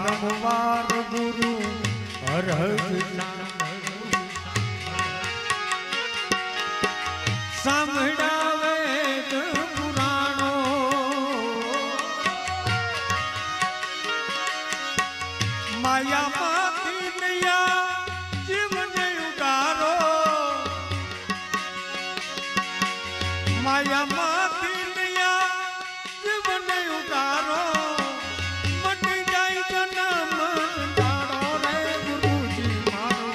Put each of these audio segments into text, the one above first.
વારંવાર ગુરુ અરજ સાંભળાવે પુરાણો માયામાંથી નયા જીવને ઉગારો માયામાંથી નયા જીવને ઉગારો મટી જાય જન્મ દાડો રે ગુરુજી મારો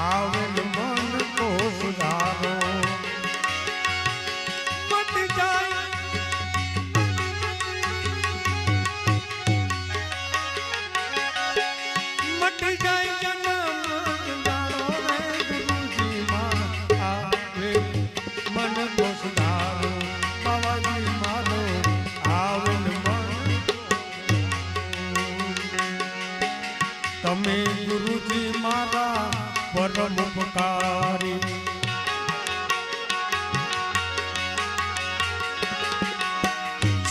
આવેલ મન કો સુધારો મટી જાય મટી જાય જન્મ દાડો રે ગુરુજી મારો આવેલ મન કો સુધારો બાવાજી મારો આવેલ તમે ગુરુજી મારા પરમ ઉપકારી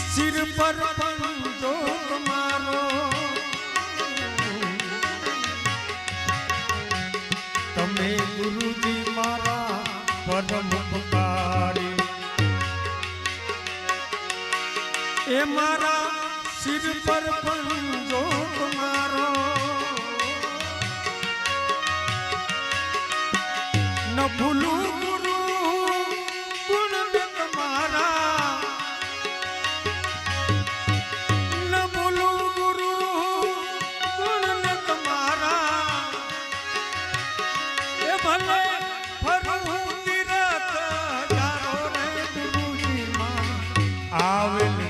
સિર પર પંજો તમારો તમે ગુરુજી મારા પરમ ઉપકારી એ મારા સિર પર પંજો તમારો ન ભૂલું ગુરુ ગુણ તમારા ન ભૂલું ગુરુ ગુણ તમારા એ ભલે ફરું તીરથ જારો રે ગુરુજી માં આવેલ